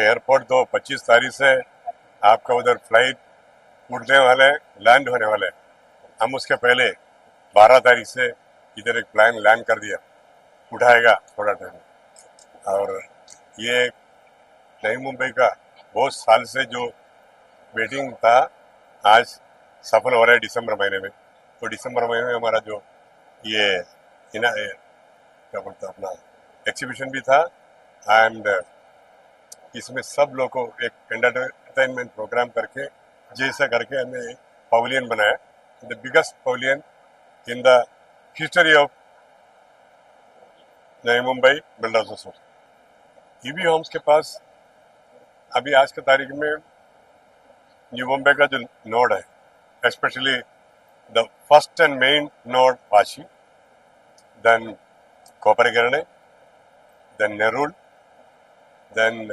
Airport तो 25 तारीख से आपका उधर फ्लाइट उड़ने वाला है, लैंड होने वाला है। हम उसके पहले 12 तारीख से इधर एक प्लान लैंड कर दिया, उठाएगा थोड़ा टाइम। और ये नई मुंबई का बहुत साल से जो वेटिंग था, आज सफल हो रहा है दिसंबर महीने में। तो दिसंबर महीने में हमारा जो ये क्या बोलते हैं अपना एग्जीबिशन भी था, एंड इसमें सब लोग को एक एंटरटेनमेंट प्रोग्राम करके जैसा करके हमने पवेलियन बनाया, the biggest pavilion in the history of नई Mumbai builders association. EV homes के पास अभी आज की तारीख में न्यू मुंबई का जो नोड है, especially the first and main node Vashi, then Koparkhairane, then Nerul, then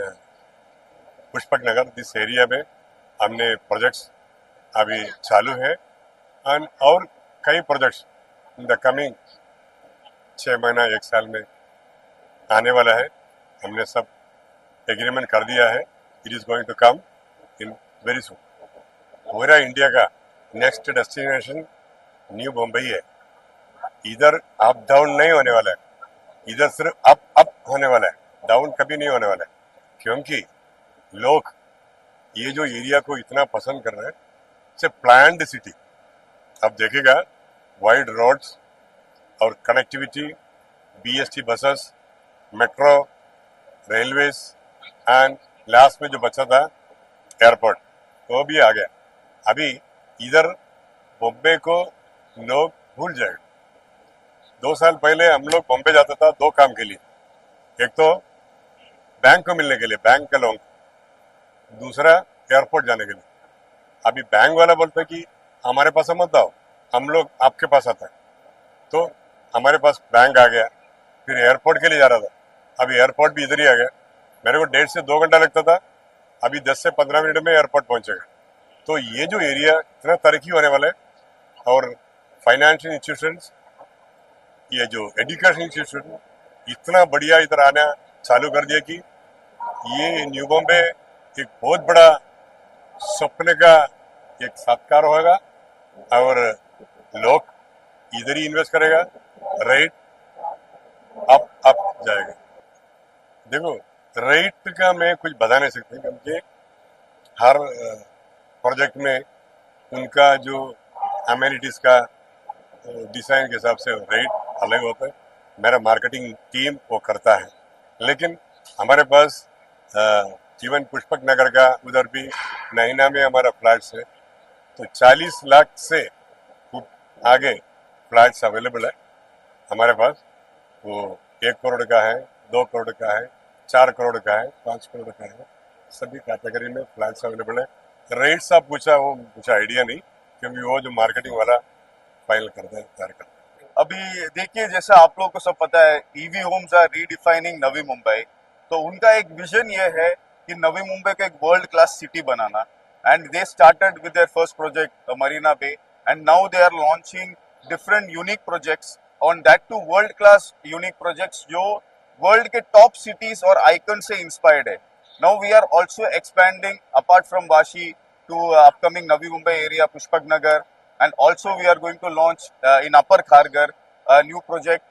Pushpak Nagar, this area में हमने प्रोजेक्ट्स अभी चालू है। एंड और कई प्रोजेक्ट्स इन द कमिंग 6 महीना 1 साल में आने वाला है। हमने सब एग्रीमेंट कर दिया है। It is going to come in very soon. पूरा इंडिया का नेक्स्ट डेस्टिनेशन न्यू मुंबई है। इधर अप डाउन नहीं होने वाला है, इधर सिर्फ अप अप होने वाला है, डाउन कभी नहीं होने वाला है। क्योंकि लोग ये जो एरिया को इतना पसंद कर रहे हैं, इट्स ए प्लान्ड सिटी। अब देखेगा वाइड रोड्स और connectivity, BST buses, metro, railways, and last में जो बचा था एयरपोर्ट, वो भी आ गया। अभी इधर बॉम्बे को लोग भूल जाएंगे। 2 साल पहले हम लोग बॉम्बे जाता था 2 काम के लिए, एक तो बैंक को मिलने के लिए, बैंक के लोग, दूसरा एयरपोर्ट जाने के लिए। अभी बैंक वाला बोलता है कि हमारे पास मत आओ, हम लोग आपके पास आता है। तो हमारे पास बैंक आ गया, फिर एयरपोर्ट के लिए जा रहा था, अभी एयरपोर्ट भी इधर ही आ गया। मेरे को 1.5 से 2 घंटा लगता था, अभी 10 से 15 मिनट में एयरपोर्ट पहुंचेगा। तो ये जो एरिया इतना तरक्की होने वाला है, और फाइनेंशियल इंस्टीट्यूशंस, ये जो एजुकेशन इंस्टीट्यूशन इतना बढ़िया इधर आना चालू कर दिया कि ये न्यू बॉम्बे एक बहुत बड़ा सपने का एक साकार होगा, और लोग इधर ही इन्वेस्ट करेगा, रेट अप जाएगा। देखो, रेट का मैं कुछ बता नहीं सकता, क्योंकि हर प्रोजेक्ट में उनका जो अमेनिटीज का डिजाइन के हिसाब से रेट अलग होता है। मेरा मार्केटिंग टीम वो करता है, लेकिन हमारे पास इवन पुष्पक नगर का उधर भी नैना में हमारा फ्लैट्स है, तो 40 लाख से आगे फ्लैट्स अवेलेबल है हमारे पास। वो 1 करोड़ का है, 2 करोड़ का है, 4 करोड़ का है, 5 करोड़ का है, सभी कैटेगरी में फ्लैट्स अवेलेबल है। रेट्स आप पूछा, वो कुछ आइडिया नहीं, क्योंकि वो जो मार्केटिंग वाला फाइल करता है, तैयार करता है। अभी देखिए, जैसा आप लोगों को सब पता है, EV Holmes are redefining Navi Mumbai. तो उनका एक विजन ये है कि नवी मुंबई को एक वर्ल्ड क्लास सिटी बनाना। And they started with their first project Marina Bay, and now they are launching different unique projects on that two world class unique projects जो वर्ल्ड के टॉप सिटीज और icon से inspired है। Now we are also expanding apart from Vashi to upcoming Navi Mumbai area, Pushpak Nagar, and also we are going to launch in Upper Kharghar a new project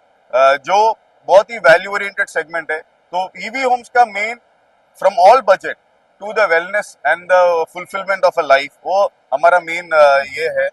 जो बहुत ही value oriented segment है। तो EV Homes का main from all budget to the wellness and the fulfilment of a life, वो हमारा main ये है।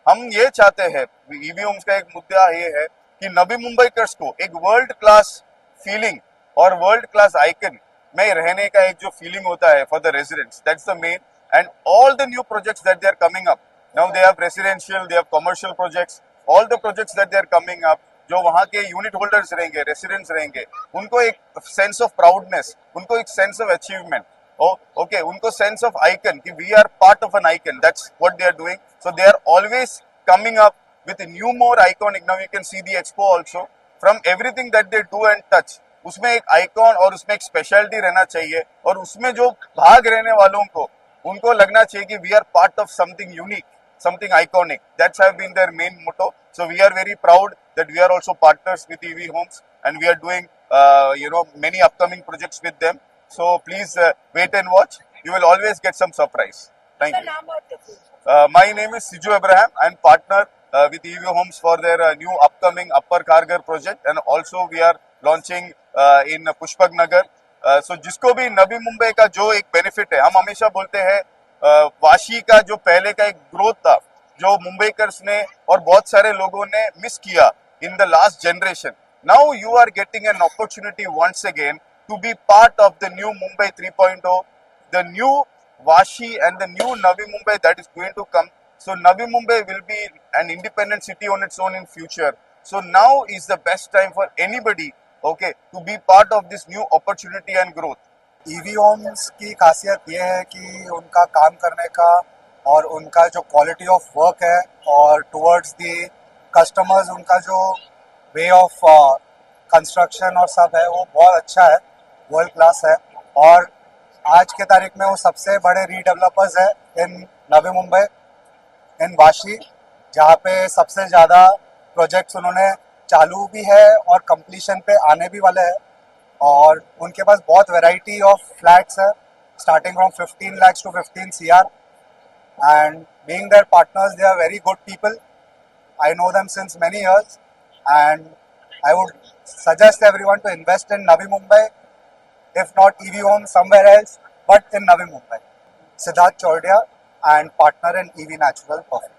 हम ये चाहते हैं, ईवी होम्स का एक मुद्दा ये है कि नवी मुंबईकर्स को एक वर्ल्ड क्लास फीलिंग और वर्ल्ड क्लास आइकन में रहने का एक जो फीलिंग होता है for the residents, that's the main. And all the new projects that they are coming up, now they have residential, they have commercial projects, all the projects that they are coming up, जो वहाँ के unit holders रहेंगे, residents रहेंगे, उनको एक sense of proudness, उनको एक sense of achievement, okay, उनको सेंस ऑफ आइकन कि we are part of an icon, that's what they are doing. So they are always coming up with new more iconic. Now you can see the expo also, from everything that they do and touch, उसमें एक icon और उसमें एक speciality रहना चाहिए, और उसमें जो भाग रहने वालों को उनको लगना चाहिए कि we are part of something unique, something iconic. That's have been their main motto. So we are very proud that we are also partners with EV Homes, and we are doing many upcoming projects with them. So please wait and watch. You will always get some surprise. Thank you. नाम आपका फिर My name is Siju Abraham. I'm partner with EV Homes for their new upcoming Upper Kargar project, and also we are launching in Pushpak Nagar. So जिसको भी नवी मुंबई का जो एक benefit है, हम हमेशा बोलते हैं वाशी का जो पहले का एक ग्रोथ था, जो मुंबईकर्स ने और बहुत सारे लोगों ने मिस किया in the last generation. Now you are getting an opportunity once again to be part of the new Mumbai 3.0, the new Vashi and the new Navi Mumbai that is going to come. So Navi Mumbai will be an independent city on its own in future. So now is the best time for anybody, okay, to be part of this new opportunity and growth. EV Homes की खासियत ये है कि उनका काम करने का और उनका जो क्वालिटी ऑफ वर्क है और टुवर्ड्स दी कस्टमर्स उनका जो वे ऑफ कंस्ट्रक्शन और सब है वो बहुत अच्छा है, वर्ल्ड क्लास है. और आज के तारीख में वो सबसे बड़े रीडेवलपर्स है इन नवी मुंबई, इन वाशी, जहाँ पे सबसे ज़्यादा प्रोजेक्ट्स उन्होंने चालू भी है और कंप्लीशन पे आने भी वाले हैं. और उनके पास बहुत वैरायटी ऑफ फ्लैट्स है, starting from 15 lakhs to 15 CR. And being their partners, they are very good people. I know them since many years, and I would suggest everyone to invest in Navi Mumbai, if not EV Homes somewhere else, but in Navi Mumbai. Siddharth Chordia and partner in EV Natural Perfect.